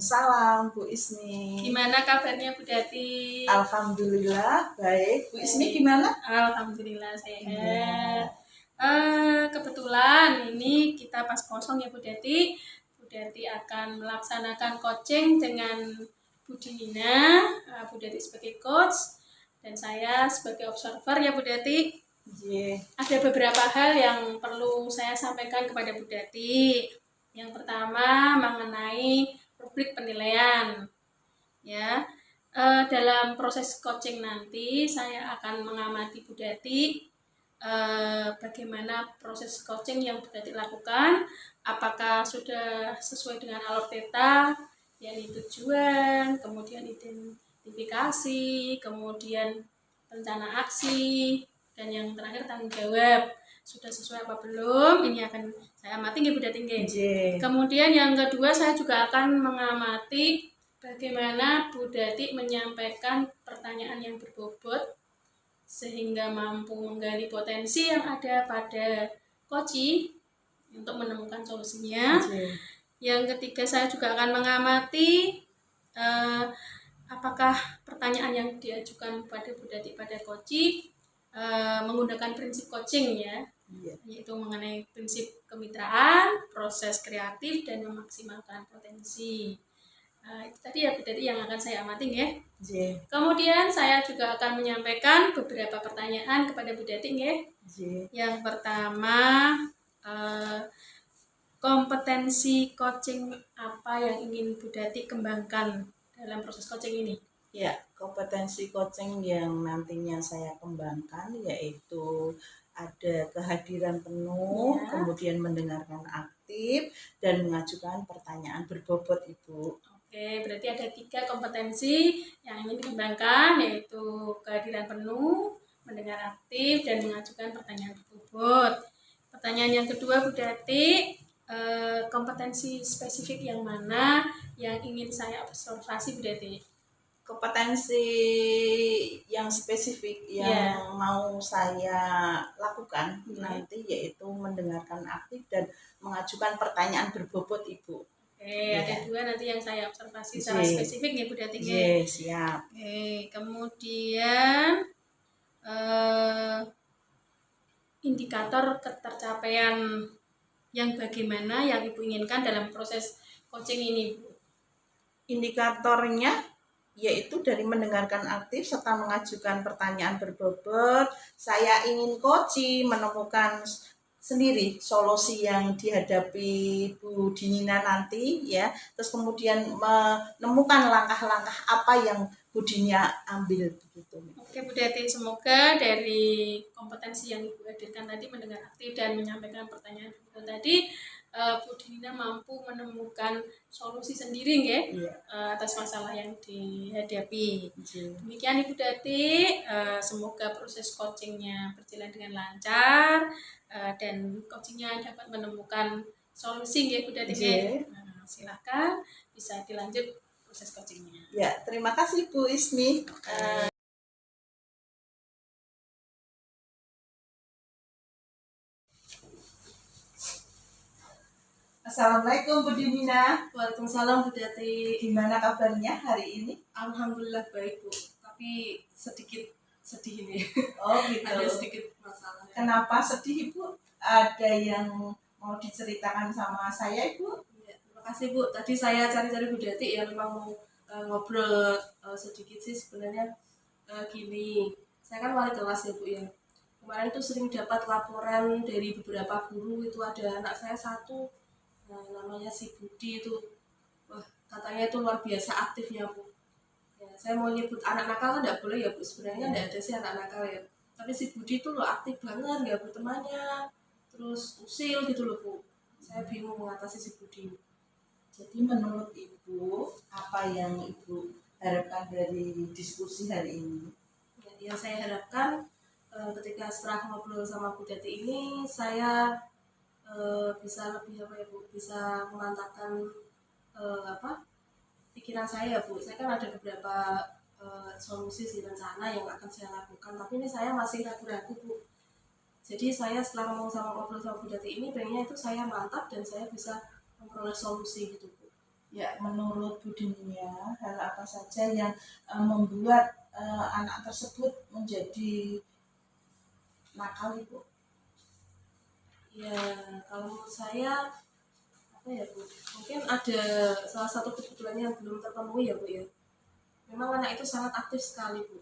Waalaikumsalam Bu Ismi. Gimana kabarnya Bu Dati? Alhamdulillah baik. Bu Ismi gimana? Alhamdulillah sehat. Iya. Kebetulan ini kita pas kosong ya Bu Dati. Bu Dati akan melaksanakan coaching dengan Bu Dinina. Bu Dati sebagai coach dan saya sebagai observer ya Bu Dati. Iya. Ada beberapa hal yang perlu saya sampaikan kepada Bu Dati. Yang pertama mengenai rubrik penilaian. Ya, dalam proses coaching nanti saya akan mengamati Bu Dati bagaimana proses coaching yang Bu Dati lakukan, apakah sudah sesuai dengan alur theta, yakni tujuan, kemudian identifikasi, kemudian rencana aksi, dan yang terakhir tanggung jawab. Sudah sesuai apa belum? Ini akan saya amati Bu Dati. Kemudian yang kedua saya juga akan mengamati bagaimana Bu Dati menyampaikan pertanyaan yang berbobot sehingga mampu menggali potensi yang ada pada koci untuk menemukan solusinya. Yang ketiga saya juga akan mengamati apakah pertanyaan yang diajukan pada Bu Dati pada koci menggunakan prinsip coaching ya, yaitu mengenai prinsip kemitraan, proses kreatif, dan memaksimalkan potensi. Itu tadi ya Bu Dati yang akan saya amati ya. Kemudian saya juga akan menyampaikan beberapa pertanyaan kepada Bu Dati ya. Yang pertama, kompetensi coaching apa yang ingin Bu Dati kembangkan dalam proses coaching ini? Ya, kompetensi coaching yang nantinya saya kembangkan yaitu ada kehadiran penuh, kemudian mendengarkan aktif, dan mengajukan pertanyaan berbobot Ibu. Oke, berarti ada 3 kompetensi yang ingin dikembangkan, yaitu kehadiran penuh, mendengar aktif, dan mengajukan pertanyaan berbobot. Pertanyaan yang kedua Bu Dati, kompetensi spesifik yang mana yang ingin saya observasi Bu Dati? Kompetensi yang spesifik yang mau saya lakukan nanti yaitu mendengarkan aktif dan mengajukan pertanyaan berbobot Ibu. Ada 2 nanti yang saya observasi secara spesifik ya Bu Dati. Siap. Kemudian indikator ketercapaian yang bagaimana yang Ibu inginkan dalam proses coaching ini Bu? Indikatornya yaitu dari mendengarkan aktif serta mengajukan pertanyaan berbobot. Saya ingin coaching menemukan sendiri solusi yang dihadapi Bu Dinina nanti ya, terus kemudian menemukan langkah-langkah apa yang Bu Dinina ambil begitu. Oke Bu Dati, semoga dari kompetensi yang Ibu hadirkan tadi, mendengar aktif dan menyampaikan pertanyaan tadi, Bu Dinina mampu menemukan solusi sendiri ya, atas masalah yang dihadapi. Demikian Ibu Dati, semoga proses coachingnya berjalan dengan lancar dan coachingnya dapat menemukan solusi ya Bu Dati. Silakan bisa dilanjut proses coachingnya. Ya, terima kasih Bu Ismi. Assalamualaikum Bu Dinina. Waalaikumsalam Bu Dati. Gimana kabarnya hari ini? Alhamdulillah baik Bu, tapi sedikit sedih ini. Oh gitu. Ada sedikit masalah. Kenapa sedih Ibu? Ada yang mau diceritakan sama saya Ibu? Ya, terima kasih Bu. Tadi saya cari-cari Bu Dati ya, memang mau ngobrol sedikit sih sebenarnya. Gini, saya kan wali kelas ya Bu ya. Kemarin tuh sering dapat laporan dari beberapa guru, itu ada anak saya satu, namanya si Budi itu, wah katanya itu luar biasa aktifnya Bu. Ya, saya mau nyebut anak nakal kan tidak boleh ya Bu, sebenarnya tidak ada sih anak nakal ya. Tapi si Budi itu loh aktif banget, nggak bertemannya, terus usil gitu loh Bu. Saya bingung mengatasi si Budi. Jadi menurut Ibu, apa yang Ibu harapkan dari diskusi hari ini? Ya, yang saya harapkan ketika setelah ngobrol sama Bu Dati ini, saya bisa lebih apa ya Bu, bisa memantapkan pikiran saya Bu. Saya kan ada beberapa solusi sih, rencana yang akan saya lakukan, tapi ini saya masih ragu-ragu Bu. Jadi saya setelah ngobrol sama Bu Dati ini, pengennya itu saya mantap dan saya bisa memperoleh solusi gitu Bu. Ya, menurut Bu Dinia, hal apa saja yang membuat anak tersebut menjadi nakal Ibu? Ya, kalau menurut saya apa ya Bu? Mungkin ada salah satu kebutuhan yang belum terpenuhi ya Bu ya. Memang anak itu sangat aktif sekali Bu.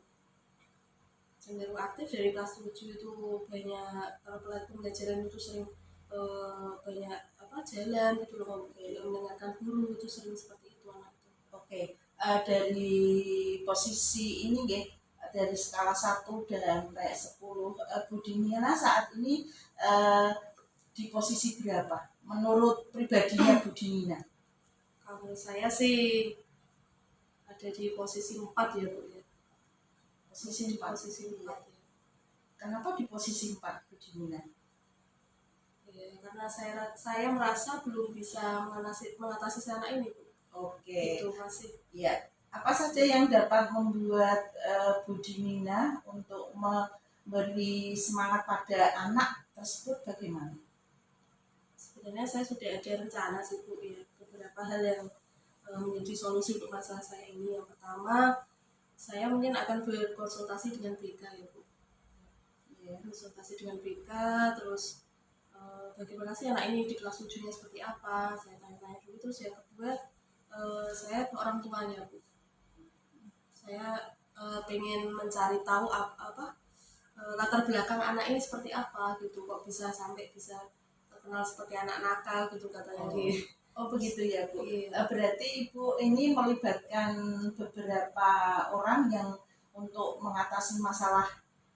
Cenderung aktif dari kelas 7 itu banyak pembelajaran itu sering banyak apa jalan gitu loh, kayak mendengarkan guru itu sering seperti itu anak itu. Oke, dari posisi ini ya, dari skala 1 dan 10, Bu Dinia saat ini di posisi berapa? Menurut pribadinya Bu Dinia? Kalau menurut saya sih ada di posisi 4 ya Bu ya. Posisi 4. Posisi 4 ya. Kenapa di posisi 4 Bu Dinia? Ya, karena saya merasa belum bisa mengatasi anak ini Bu. Oke. Itu masih Ya, apa saja yang dapat membuat Bu Dimina untuk memberi semangat pada anak tersebut bagaimana? sebenarnya saya sudah ada rencana sih Bu ya, beberapa hal yang menjadi solusi untuk masalah saya ini. Yang pertama, saya mungkin akan berkonsultasi dengan BK ya Bu. Ya, konsultasi dengan BK, terus bagaimana sih anak ini di kelas 7-nya seperti apa, saya tanya-tanya dulu. Terus yang kedua, saya ke orang tuanya Bu. Saya pengen mencari tahu latar belakang anak ini seperti apa gitu, kok bisa sampai bisa terkenal seperti anak nakal gitu katanya di. Oh begitu ya Bu. Iya. Berarti Ibu ini melibatkan beberapa orang yang untuk mengatasi masalah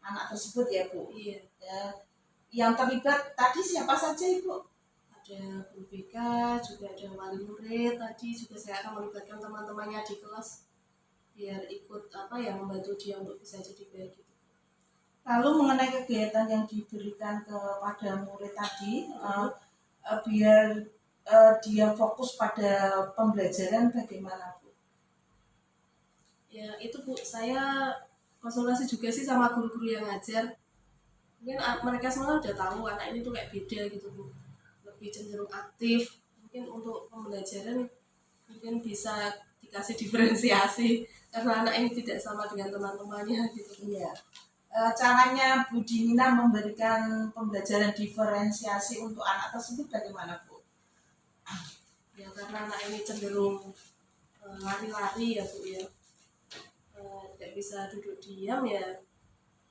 anak tersebut ya Bu. Iya. Yang terlibat tadi siapa saja Ibu? Ada guru BK, juga ada wali murid. Tadi juga saya akan melibatkan teman-temannya di kelas biar ikut membantu dia untuk bisa jadi baik gitu. Lalu mengenai kegiatan yang diberikan kepada murid tadi, biar dia fokus pada pembelajaran bagaimana Bu? Ya itu Bu, saya konsultasi juga sih sama guru-guru yang ngajar. Mungkin mereka semua udah tahu anak ini tuh kayak beda gitu Bu, lebih cenderung aktif. Mungkin untuk pembelajaran mungkin bisa dikasih diferensiasi karena anak ini tidak sama dengan teman-temannya gitu. Iya. Caranya Bu Dimina memberikan pembelajaran diferensiasi untuk anak tersebut bagaimana Bu? Ya karena anak ini cenderung lari-lari ya Bu ya, tidak bisa duduk diam ya,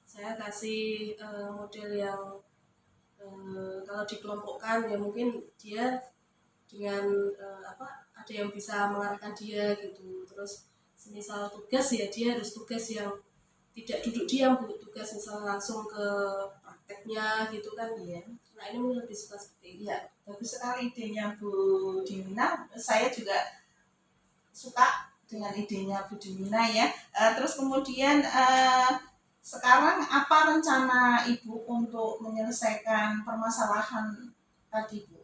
saya kasih model yang kalau dikelompokkan ya mungkin dia dengan ada yang bisa mengarahkan dia gitu. Terus semisal tugas ya dia harus tugas yang tidak duduk diam Bu, tugas misalnya langsung ke prakteknya gitu kan. Iya. Nah ini mungkin lebih suka seperti itu. Iya, bagus sekali idenya Bu Dimina. Saya juga suka dengan idenya Bu Dimina ya. Terus kemudian sekarang apa rencana Ibu untuk menyelesaikan permasalahan tadi Bu?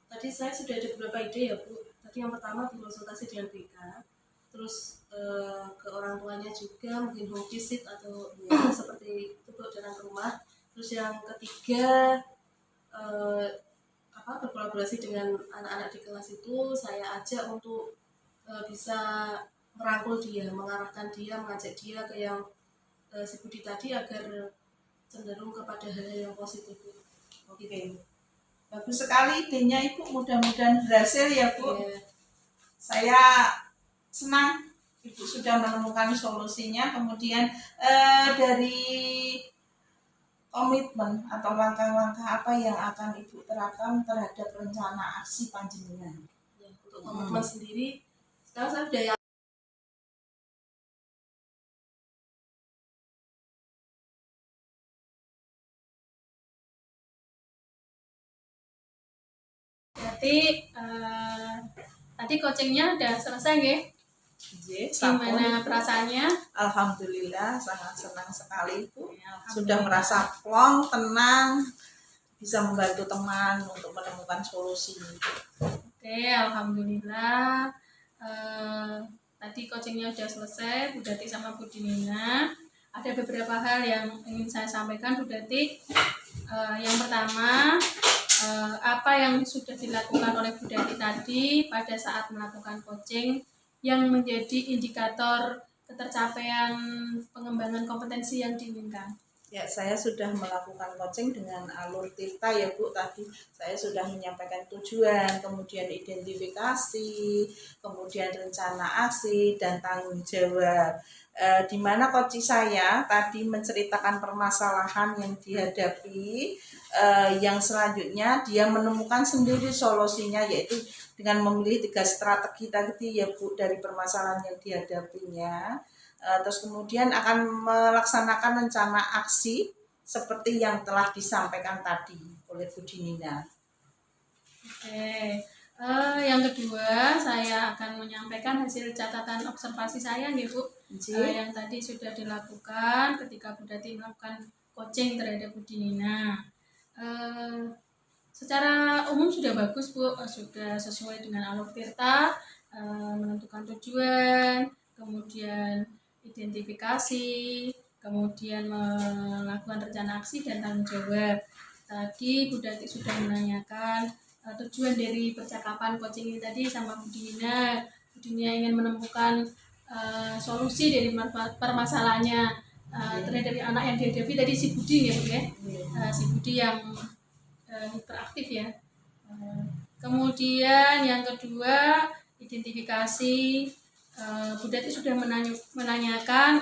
Tadi saya sudah ada beberapa ide ya Bu. Tadi yang pertama berkonsultasi dengan BK, terus ke orang tuanya juga mungkin home visit atau ya, seperti itu datang ke rumah. Terus yang ketiga berkolaborasi dengan anak-anak di kelas itu, saya ajak untuk bisa merangkul dia, mengarahkan dia, mengajak dia ke yang si Budi tadi agar cenderung kepada hal-hal yang positif. Oke. Bagus sekali idenya Ibu, mudah-mudahan berhasil ya Bu. Yeah. Saya senang Ibu sudah menemukan solusinya. Kemudian dari komitmen atau langkah-langkah apa yang akan Ibu terapkan terhadap rencana aksi panjenengan? Ya, untuk komitmen sendiri, sekarang saya sudah Berarti tadi coachingnya udah selesai nggih? Gimana perasaannya? Alhamdulillah sangat senang sekali Bu. Sudah merasa plong, tenang, bisa membantu teman untuk menemukan solusi. Oke, alhamdulillah. Tadi coachingnya udah selesai, Bu Dati sama Bu Dimina. Ada beberapa hal yang ingin saya sampaikan Bu Dati. Yang pertama, apa yang sudah dilakukan oleh Bu Dati tadi pada saat melakukan coaching yang menjadi indikator ketercapaian pengembangan kompetensi yang diinginkan. Ya, saya sudah melakukan coaching dengan alur Tirta ya Bu. Tadi saya sudah menyampaikan tujuan, kemudian identifikasi, kemudian rencana aksi, dan tanggung jawab. Di mana coach saya tadi menceritakan permasalahan yang dihadapi, yang selanjutnya dia menemukan sendiri solusinya, yaitu dengan memilih 3 strategi tadi ya Bu dari permasalahan yang dihadapinya. Terus kemudian akan melaksanakan rencana aksi seperti yang telah disampaikan tadi oleh Bu Dinina. Oke, yang kedua saya akan menyampaikan hasil catatan observasi saya nih Bu, yang tadi sudah dilakukan ketika Bu Dati melakukan coaching terhadap Bu Dinina. Secara umum sudah bagus Bu, sudah sesuai dengan alur Tirta, menentukan tujuan, kemudian identifikasi, kemudian melakukan rencana aksi dan tanggung jawab. Tadi Bu Dati sudah menanyakan tujuan dari percakapan coaching ini tadi sama Bu Dina. Bu Dina ingin menemukan solusi dari permasalahannya terhadap anak yang dihadapi tadi si Budi ya Bu ya. Si Budi yang hiperaktif ya. Kemudian yang kedua identifikasi. Bu Dati sudah menanyakan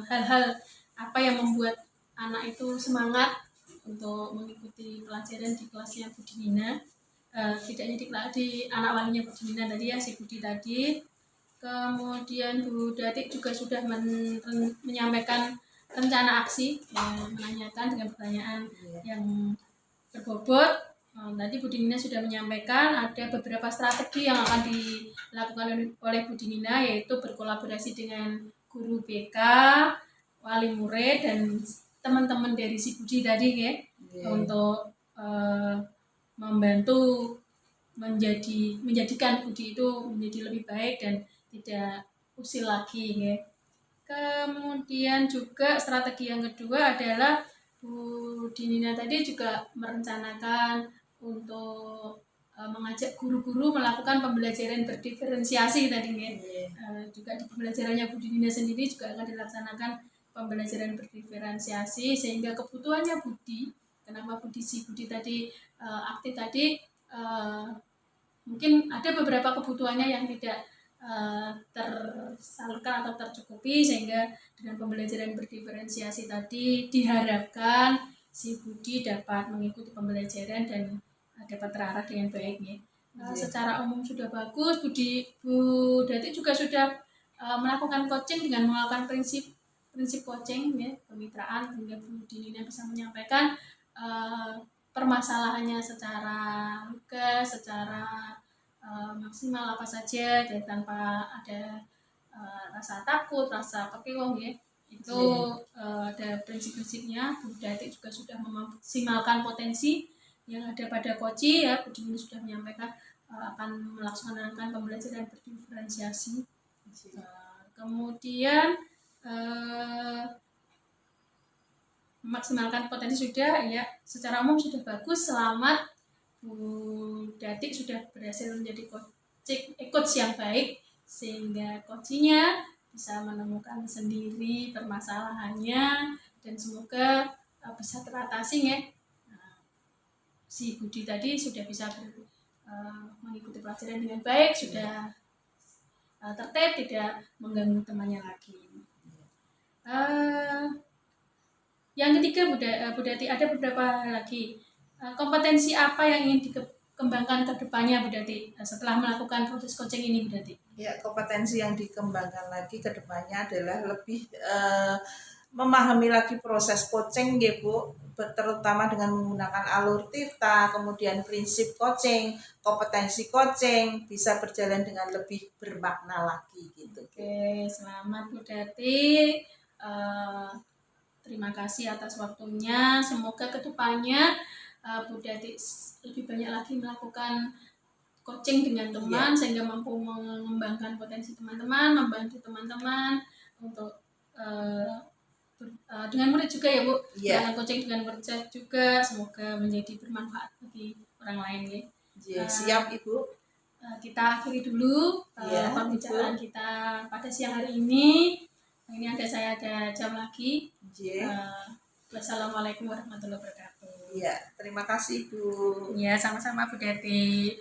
hal-hal apa yang membuat anak itu semangat untuk mengikuti pelajaran di kelasnya Bu Dinina. Tidak hanya di anak walinya Bu Dinina tadi ya, si Budi tadi. Kemudian Bu Dati juga sudah menyampaikan rencana aksi, menanyakan dengan pertanyaan yang berbobot. Tadi Bu Dinina sudah menyampaikan ada beberapa strategi yang akan dilakukan oleh Bu Dinina, yaitu berkolaborasi dengan guru BK, wali murid, dan teman-teman dari si Budi tadi ya, untuk membantu menjadikan Budi itu menjadi lebih baik dan tidak usil lagi ya. Kemudian juga strategi yang kedua adalah Bu Dinina tadi juga merencanakan untuk mengajak guru-guru melakukan pembelajaran berdiferensiasi tadi ya. Juga di pembelajarannya Bu Dinina sendiri juga akan dilaksanakan pembelajaran berdiferensiasi sehingga kebutuhannya Budi, kenapa si Budi tadi aktif tadi, mungkin ada beberapa kebutuhannya yang tidak tersalurkan atau tercukupi, sehingga dengan pembelajaran berdiferensiasi tadi diharapkan si Budi dapat mengikuti pembelajaran dan dapat terarah dengan baik ya. Secara umum sudah bagus. Bu Dati juga sudah melakukan coaching dengan melakukan prinsip coaching ya, kemitraan, hingga Bu Dinina bisa menyampaikan permasalahannya secara lugas, secara maksimal apa saja dan tanpa ada rasa takut, rasa kepiwang ya. Itu ada prinsip-prinsipnya. Bu Dati juga sudah memaksimalkan potensi yang ada pada koci ya. Bu Dinina sudah menyampaikan akan melaksanakan pembelajaran berdiferensiasi. Kemudian memaksimalkan potensi sudah ya, secara umum sudah bagus. Selamat, Bu Dati sudah berhasil menjadi coach yang baik, sehingga coachnya bisa menemukan sendiri permasalahannya dan semoga bisa teratasi ya. Si Budi tadi sudah bisa mengikuti pelajaran dengan baik, sudah tertib, tidak mengganggu temannya lagi. Yang ketiga Bu Dati, ada beberapa hal lagi. Kompetensi apa yang ingin dikembangkan ke depannya Bu Dati setelah melakukan proses coaching ini Bu Dati? Ya, kompetensi yang dikembangkan lagi ke depannya adalah lebih memahami lagi proses coaching ya Bu, terutama dengan menggunakan alur Tirta, kemudian prinsip coaching, kompetensi coaching bisa berjalan dengan lebih bermakna lagi gitu. Oke, selamat Bu Dati. Terima kasih atas waktunya. Semoga kedepannya Bu Dati lebih banyak lagi melakukan coaching dengan teman sehingga mampu mengembangkan potensi teman-teman, membantu teman-teman untuk dengan murid juga ya Bu, dengan coaching dengan murid juga, semoga menjadi bermanfaat bagi orang lain ya. Siap Ibu. Kita akhiri dulu Iya, pembicaraan kita pada siang hari ini. Ini ada jam lagi. Wassalamualaikum warahmatullahi wabarakatuh. Iya, terima kasih Bu. Ya, sama-sama Bu Deti.